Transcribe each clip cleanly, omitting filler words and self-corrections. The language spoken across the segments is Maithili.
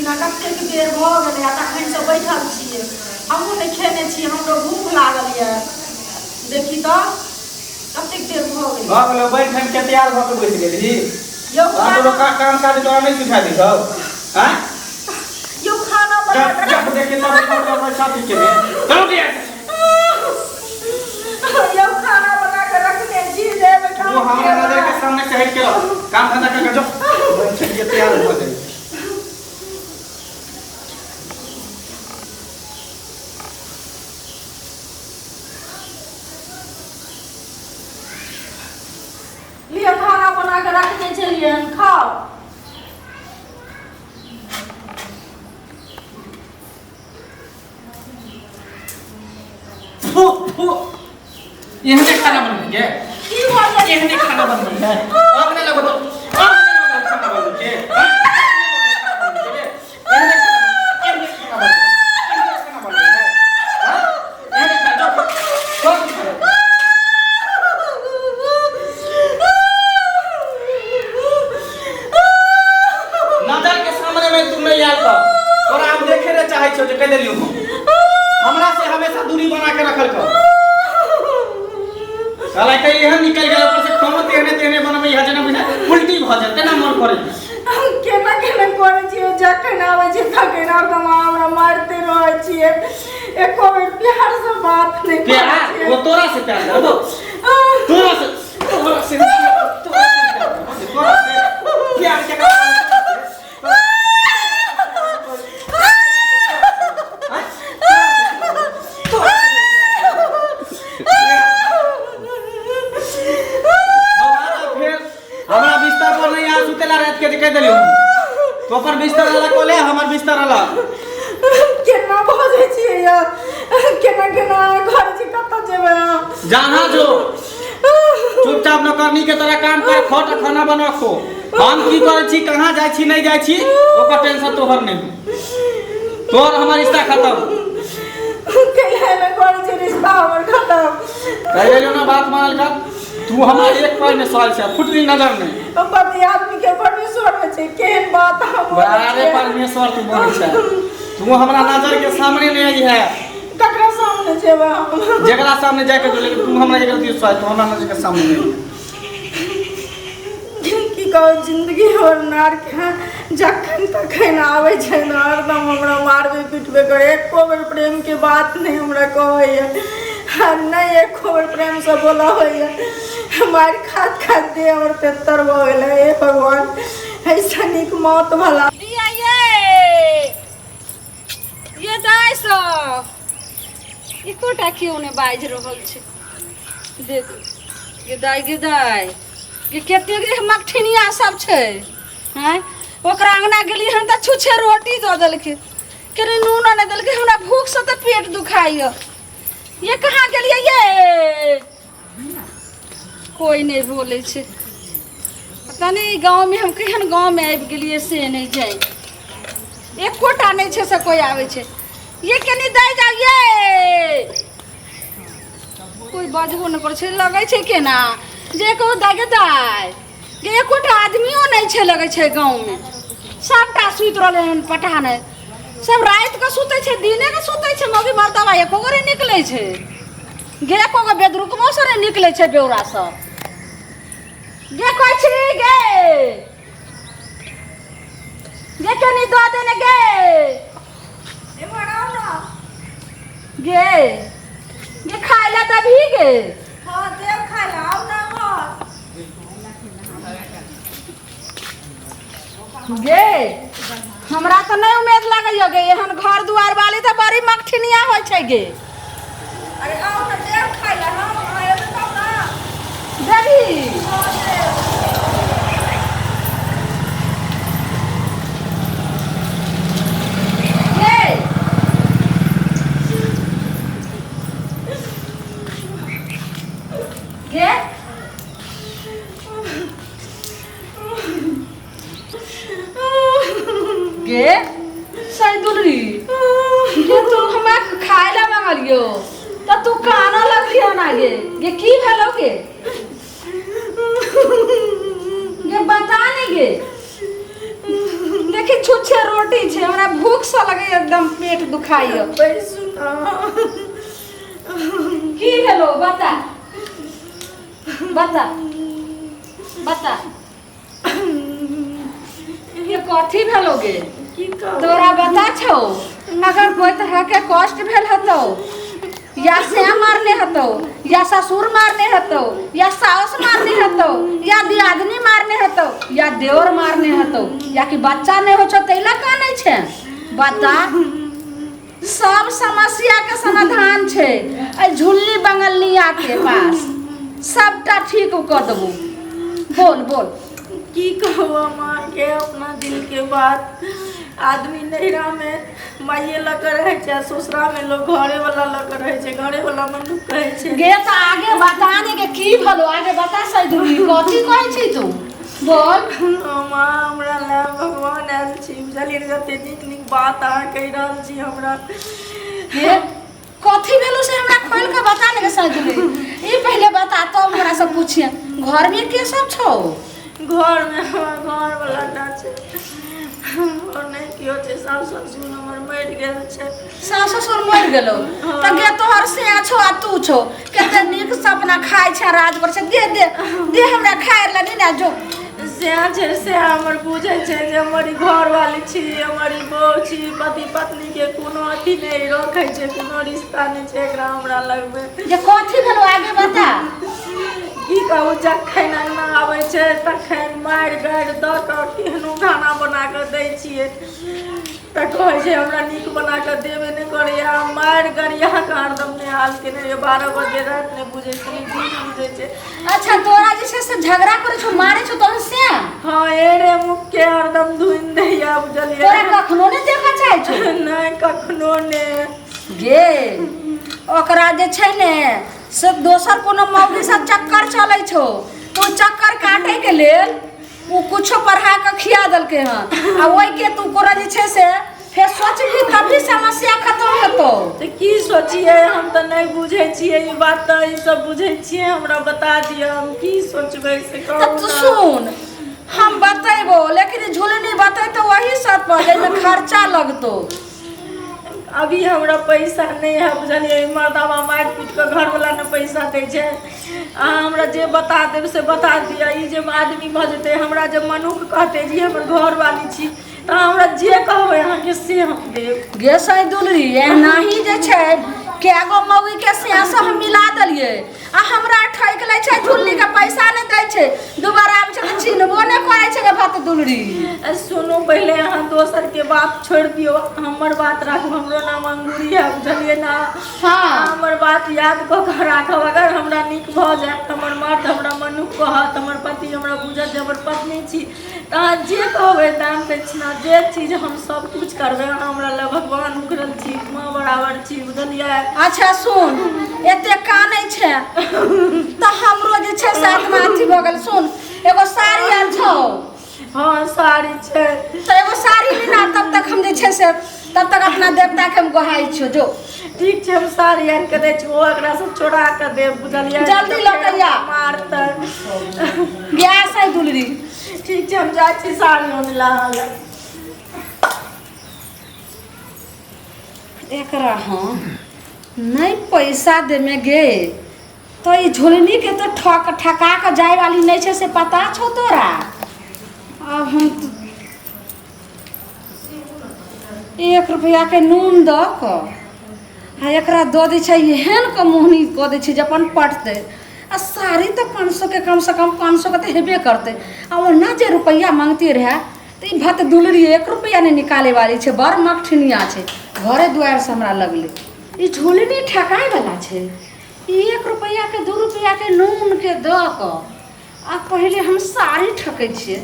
ना कतेक देर भ गेलै आ तखन से बैठल छियै हमहूँ नहि खेने छी हमरो भूख लागल यऽ देखी तऽ कतेक देर भ गेलै बैठ हम के तैयार भ के बैठ गेली यौ काम काज तोरा नहीं सिखा दी छौ हैं यौ खाना बना जब देखे तब साथी के चलो दिया यौ खाना बना के रखने छी लेबे काम वो हमारे नजर के सामने शहर के रहो काम धंधा करके जो बैठ के तैयार हो जाए लिया खाना बना के रखने चलिए खाओ यहाँ खाना बन गया की हो गया यहाँ खाना बन गया अब नहीं लगो तो खाना बन गया नजर के सामने में तुम नहीं आल और आप देखे रहे चाहे छो जे कह देलियो हमरा से हमेशा दूरी बना के रखल कर साला कहीं यहाँ निकल गया ऊपर से खाना तेने बनबै ह जना बिना उल्टी भ जाते ना मन करे केना केना करे छियै जखन आबै छै तखन हमरा मारते रहै छियै एको बेर प्यार से बात नहीं प्यार वो तोरा से प्यार करबो तोरा से प्यार के कह देलियो तो पर बिस्तर वाला कोले हमर बिस्तर वाला केना बजे छियै या केना केना घर छी कत जेबै जहां जो चुपचाप नौकरनी के तरह काम कर खट खाना बना खो हम की करे छी कहां जाय छी नहीं जाय छी ओकर टेंशन तोहर नहीं तोर हमर रिश्ता खत्म कहिया न करे छी रिश्ता हमर खत्म कह देलियो ना बात मानल कर तू हमारे एक पैर में साल से फुटली नजर नहीं हम पति आदमी के परमेश्वर में छे केहन बात हम बड़े परमेश्वर तू बोलै छै तू हमरा नजर के सामने नहीं आई है ककरा सामने जेबा जेकरा सामने जाके जो लेकिन तू हमरा गलती से तो हमरा नजर के सामने नहीं की कहो जिंदगी और नार के जखन तखन आवे छै ना हरदम हमरा मारबे पीटबे करे एको बेर प्रेम के बात नहीं हमरा कहैया नहीं एको बेर प्रेम से बोला होइया मार खात खात दे हमर तेतर भ गेलै हे भगवान ऐसा निक मौत भला ये दाई सो इकोटा क्यों ने बाज रहल छै देख ये दाई ये केते के मखठिनिया सब छै हैं ओकरा अंगना गेली हम त छुछे रोटी द देलके केरे नून न देलके हमरा भूख से त पेट दुखाइय ये कहां गेलिए ये कोई नहीं बोले छे पता नहीं गांव में हम केहन गांव में आबि गेलिए से नहीं जाए एक कोटा नहीं छे से कोई आवे छे ये केनी दई जाइए कोई बाजबो न करे छे लगे छे केना जे को दागे दाई ये कोटा आदमियो नहीं छे लगे छे गांव में सबटा सुत रहले हन पठान सब रात के सुते छे दिने के सुते छे मौगी मर्दावा एको गोरे निकले छे गे एको गो बेदरुकमो सरे निकले छे बेउरा सब गे कोइ छी गे कनी दो देने गे ए मराओ ना गे खाइला तभी गे हां देव खाइला आओ ना गे हमरा तो नहीं उम्मीद लागैया गे एहन घर दुआर वाली तो बड़ी मखठिनिया होय छै गे अरे आओ ना देव खाइला हम आए तो ना देवी गे गे सैदुलरी ये तू हमरा खाइला मांगलियो त तू काना लखियो ना गे ये की भेलो गे ये बता नहीं गे देखी छुच्छे रोटी रोटी छै हमरा भूख सा लगे एकदम पेट दुखाइए बैसू ना। की भेलो बता बता बता ये कथी भेलो गे की कहू तोरा बता छौ अगर कोई तरह के कष्ट भेल हतो या श्याम मारने हतो या ससुर मारने हतो या सास मारने हतो या दियादनी मारने हतो या देवर मारने हतो या कि बच्चा नहीं हो छो तैला का नहीं छे बता सब समस्या के समाधान छे ए झुल्ली बंगलिया के पास सबटा ठीक कर देबो बोल बोल की कहू माँ के अपना दिल के बात आदमी नैहरा में माइये लग रहे छै ससुरा में लोग घरे वाला लग रहे छै घरे वाला मनुख कहे छै गे तो आगे बताने के की भलो आगे बता सैदुरी कथी कहै छी तू बोल माँ हमरा ले भगवान आयल छी बुझलियै जते नीक नीक बात अहाँ कहि रहल छी हमरा हे कथी भेलो से हमरा खोल के बताने के सैदुरी ई पहले बता तो हमरा से पूछिए घर में के सब छौ घर में हमर घर वाला ना छै और नहीं कियो छै सास ससुर हमर मरि गेल छै सास ससुर मर गेलो त गे तोहर से छौ आ तू छौ कते नीक सपना खाइ छै राज कर छै दे दे दे हमरा खाए ला नहीं ना जो से छै से हमर बुझै छै जे हमर घर वाली छी हमर बहू छी पति पत्नी के कोनो अथी नहीं रखै छै कोनो रिश्ता नहीं छै एकरा हमरा लगबे जे कथी भेलो आगे बता की कहू जखन अंगना आबै छै तखन मारि गारि दऽ कऽ केहनो खाना बना कऽ दै छियै तऽ कहै छै हमरा नीक बना कऽ देबे नहि करैए मारि गरिया कऽ हरदम नहि हाल केने रहियै 12 बजे राति नहि बुझै छै दिन बुझै छै अच्छा तोरा जे छै से झगड़ा करे छौ मारे छौ तोहन से हाँ एरे मुख के हरदम धुनि दैया बुझलियै तोरा कखनो नहीं देखा चाहे छौ नहीं कखनो नहीं गे ओकरा जे छै ने से दोसर कोनो मौगी से चक्कर चलै छौ तो चक्कर काटे के लेल वो कुछो पढ़ा के खिया दलके हन आ ओइ के तू कोरा जे छै से फेर सोच भी तभी समस्या खत्म हेतौ तो की सोचिए हम तो नहीं बुझे छियै ई बात तो ई सब बुझे छियै हमरा बता दिया हम की सोचबै से तब कहू तू ना। सुन हम बतेबो लेकिन झुलनी बतेतो वही सब पर जेमे खर्चा लगतो अभी हमरा पैसा नहीं है बुझलिए मर्दावा मारि पीट के घर वाला ने पैसा दे छै अहाँ हमरा जे बता देब से बता दिया ई जे आदमी भऽ जेतै हमरा जे मनुख कहते जी हमर घर वाली छी तऽ हमरा जे कहबै अहाँके से हम देब गे सैदुलरी एनाही जे छै केगो मौगी के सियास हम मिला दलिए आ हमरा ठैक लै छै झुल्ली के पैसा नहीं दै छै दोबारा आबै छै तऽ चिन्हबो नहीं करै छै गे भत दुलरी सुनू पहले अहाँ दोसर के बात छोड़ दियो हमर बात राखू हमरो नाम अंगूरी है बुझलिए ना हाँ हमर बात याद कऽ के राखब अगर हमरा नीक भऽ जायत हमर मर्द हमरा मनुख कहत हमर पति हमरा बुझत जे हमर पत्नी छी तऽ अहाँ जे कहबै दान दक्षिणा जे चीज हम सब कुछ करबै अहाँ हमरा लए भगवान उखड़ल छी माँ बराबर छी बुझलियै अच्छा सुन एते कानै छै तो हमरो जे छै से आत्मा अथी भऽ गेल सुन एगो साड़ी आयल छौ हाँ साड़ी छै तो एगो साड़ी लेना तब तक हम जे छै से तब तक अपना देवता के हम गोहाई छियो जो ठीक छै हम साड़ी आनि कऽ दै छी ओ एकरा से चोरा कऽ देब बुझलियै जल्दी लऽ कऽ आ। मारतै गैस है दुलरी ठीक छै हम जाइ छी साड़ी आनै लए एकरा हाँ नहीं पैसा दे में गे तो ये झोलनी के तो ठका के जाए वाली नहीं छे से पता छो तोरा अब हम तो 1 रुपया के नून द क आ एकरा दऽ दै छै एहन के मुहनी कऽ दै छै जे अपन पटतै आ साड़ी तो 500 के कम से कम 500 के तो हेबे करते आ ओना जे रुपया मांगती रहे तो ई भत दुलरी 1 रुपया नहीं निकाले वाली छै बड़ मठनिया छै घरे दुआर से हमरा लगले ई झोलनी ठकाय वाला छै 1 रुपया के 2 रुपया के नून के द क आ पहले हम साड़ी ठकै छियै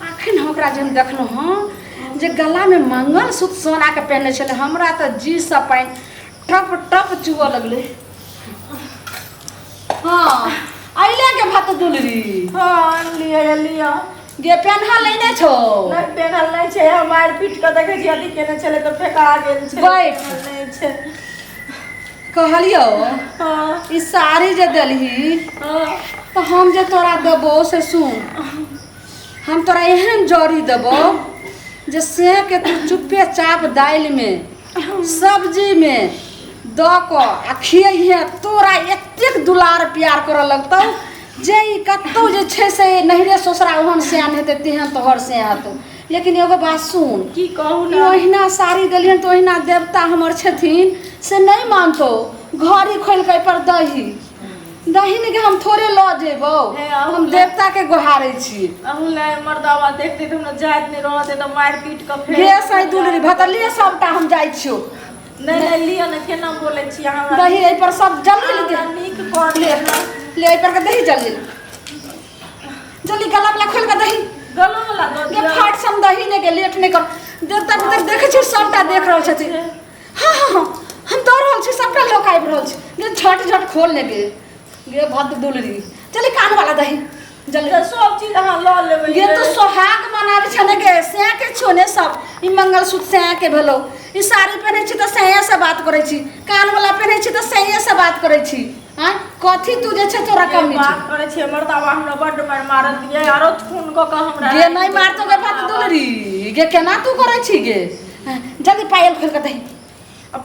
आखिर हम ओकरा जब देखलहुँ हाँ जे गला में मंगलसूत्र सोना के पहनने छले हमरा तो जी से पानि टप टप चुअ लगले हाँ अइले के भत दुलरी हाँ लिया गे पेन्हा लेने छो नहीं पेनल नहीं छै हम मारि पीट के देखै छी अथी केने छलै तऽ फेका गेल छै बैठ। नहीं छै कहलियो हाँ ई साड़ी जे देलही हाँ तो हम जे तोरा देबो से सुन हम तोरा एहन जड़ी देबो जे से के तू चुप्पे चाप दालि में सब्जी में द क आ खियै तोरा एतेक दुलार प्यार करऽ लगतौ जे ई कतौ जे छै से नहिरे ससुरा ओहन सियान हेतै तेहन तोहर से हेतौ। लेकिन एगो बात सुन, की कहू कि ना, ओहिना साड़ी देलिहन तो ओहिना देवता हमर छथिन से नहीं मानतो। घड़ी खोल के पर दही नहीं के हम थोड़े ल जेबो, हे, अहूँ हम ले- देवता के गोहारे छी। अहूँ ले मर्दावा देखते तुम जाइत नहीं रहते तो मार पीट के फेर गे सही दुलरी भतलिए सबटा हम जाइ छियो। नहीं नहीं लियो ना, केना बोले छी अहाँ दही एहि पर सब जल्दी हमरा ले नीक कर ले ले एहि पर के दही जल्दी जल्दी गला वाला खोल के दही गलो वाला दो के फाट सम दही ने के लेट नहीं कर। देवता पितर देखे छी सबटा देख रहल छथिन। हां हां हां हम दौड़ रहल छी, सबटा लोग आबि रहल छी। गे झट झट खोल ले गे भत दुलरी चली कान वाला दही जल्दी। तो सब चीज अहाँ ल लेबै। ये तो सोहाग मनावे छ ने गे से के छोने सब ई मंगलसूत्र से के भेलो, ई साड़ी पहने छी त सैया से बात करे छी, कान वाला पहने छी त सैया से बात करे छी। हां कथी तू जे छ तोरा कम नहीं बात करे छे मर्दावा हमरा बड्ड मार मारत दिए आरो खून क के हमरा गे नहीं मारतो गे भत दुलरी गे केना तू करे छी गे। जल्दी पायल खोल के दही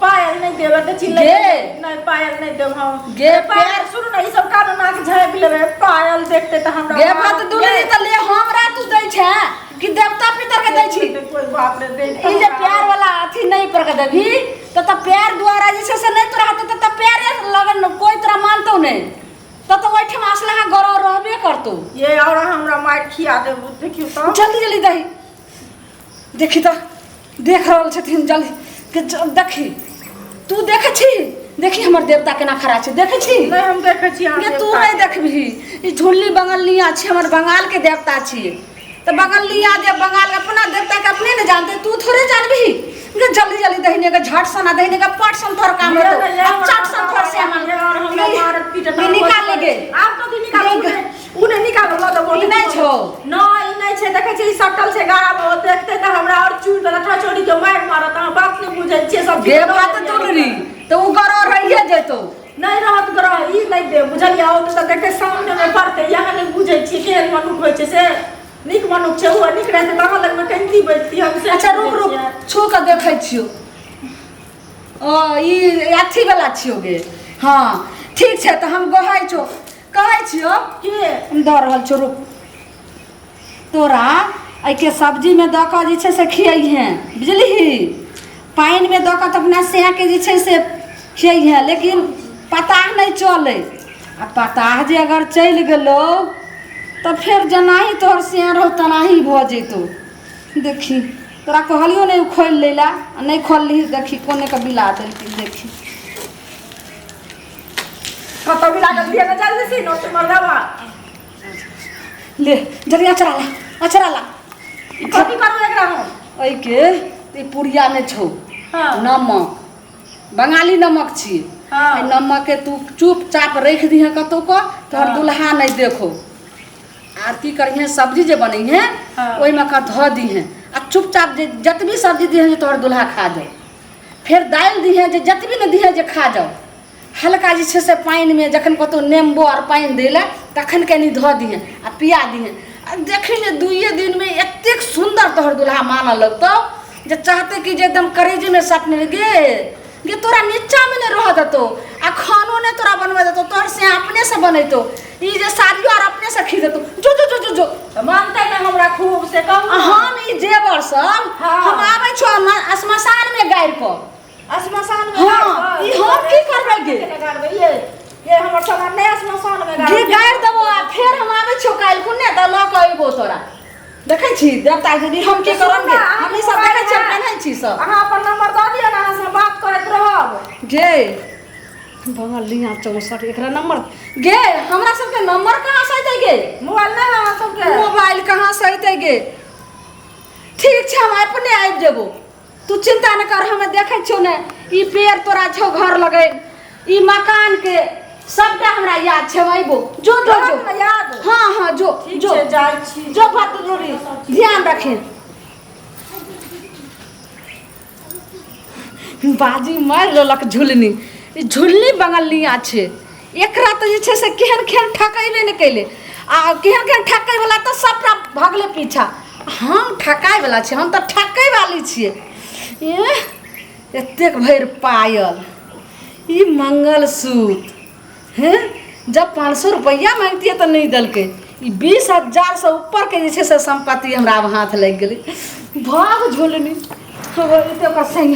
पायल नहीं देबे त चिल्ले गे। नहीं पायल नहीं देब हम गे, पायल सुन ना, ई सब कान नाक झाँप लेबे पायल देखते त हमरा गे भत दुलरी त ले हमरा तू दै छ कि देवता पितर के दै छी। कोई बाप रे दे ई जे प्यार वाला अथी नहीं पर के देबी त प्यार द्वारा जे से नहीं तोरा हाथ त प्यार लगन कोई तोरा मानतो नहीं त ओइठम असलहा गरो रहबे करतो। ये और हमरा मार खिया दे देखियो त जल्दी जल्दी दही देखी त देख रहल छथिन जल्दी के देखी तू देखे छी देखी हमर देवता केना खड़ा छै देखे छी। नहीं हम देखे छी गे तू नहीं देखबी ई झुल्ली बंगालिया छी, हमर बंगाल के देवता छी। तो बंगालिया जे बंगाल अपना देवता के अपने न जानते तू थोड़े जानबी। गे जल्दी जल्दी दहीने के झट सना दहीने का पट सन थोर काम है तो चट सन थोर से मन और हमरा मारत पीटत निकाल ले गे आप तो निकाल उने निकाल लो तो ई नहीं छो न ई नहीं छे देखे छी सटल से गाड़ा में देखते त हमरा और चूड़ दला छोड़ी के मार मारत हम बात नहीं बुझै छी सब गे बात तुलरी तो उ गरो रहिए जेतो नहीं रहत गरो ई नहीं दे बुझलिया ओ तो देखे सामने में पड़ते यहाँ नहीं बुझै छी केहन मनुख होय छे से निक मनुख छे हुआ निक रहते तहाँ लग में कंती बैठती हम से। अच्छा रुक रुक छू के देखै छियो ओ ई अथी वाला छियो गे। हां ठीक छै त हम गहै छो कहै छियो के हम दऽ रहल छो रुक तोरा आई के सब्जी में द के जे छै से खियै हैं बुझलिही पानी में द के त अपना से के जे छै से खियै हैं लेकिन पता नहीं चले आ पता जे अगर चल गेलो तो फिर जनाही तोहर से रहो तनाही भ जैतो। देखी तोरा कहलियो नहीं खोल लेला नहीं खोल ली देखी कोने का बिला देलकी देखी कत बिला के दिए न जल्दी से नो तुम मरदावा ले जल्दी अचरा ला कथी करू एकरा हम ओइ के ई पुड़िया में छौ हां नमक बंगाली नमक छी। हाँ। ई नमक के तू चुपचाप रख दी है कतौ को तोहर हाँ। दुल्हा नहीं देखो आर की करिए सब्जी जे बनी है हाँ। ओइ में का धो दी है आ चुपचाप जे जतबी सब्जी दी है जे तोहर दुल्हा खा जाओ फिर दाल दी है जे जतबी न दी है जे खा जाओ हल्का जे छै से पानी में जखन कतौ नींबू और पानी देला तखन कनी धो दी है आ पिया दी है आ देखी जे दुइये दिन में एतेक सुंदर तोहर दुल्हा मानऽ लगतौ जे चाहते कि जे एकदम करेजे में सटने गे तोरा नीचा में नहीं रह देतो आ खानो ने तोरा बनवे देतो तोहर से अपने से बनैतो ई जे साड़ियो और अपने से खी देतो जो जो जो जो जो मानते न हमरा खूब से कहू हम ई जेवर सब हाँ। हम आबै छो श्मशान में गाड़ को श्मशान में हाँ, ई हम की करबै गे? ये हमर सामान नहीं श्मशान में गे गाड़ देबो आ फिर हम आबै छो काल कुने त ल के अइबो तोरा देखै छी देवता दीदी हम की करब गे हम ई सब देखै छी केना छी सब अहाँ अपन नंबर दऽ दियौ ना अहाँ से बात करैत रहब गे बंगालिया 64 एकरा नंबर गे हमरा सबके नंबर कहाँ से अइतै गे मोबाइल नहीं अहाँ सबके मोबाइल कहाँ से अइतै गे ठीक छै हम अपने आबि जेबो तू चिंता न कर हमें देखै छियो ने ई पेड़ तोरा छौ घर लगे ई मकान के सबटा हमरा याद छै अइबो जो जो जो रहत न याद हाँ हाँ जो ठीक जो छै जाइ छी जो बात जरूरी ध्यान रखे बाजी मार लेलक झुलनी ई झुलनी बंगालिया छै एकरा त जे छै से केहन केहन ठकैबे नहि कैले आ केहन केहन ठकै वाला त सबटा भगले पीछा हम ठकाय वाला छी, हम तो ठकै वाली छियै। एतेक भरि पायल, ई मंगलसूत्र हैं, जब 500 रुपया मांगतियै तो नहीं दलकै। ई 20,000 से ऊपर के जे छै से संपत्ति हमरा अब हाथ लग गेलै। भाग झोलनी, एते ओकर संग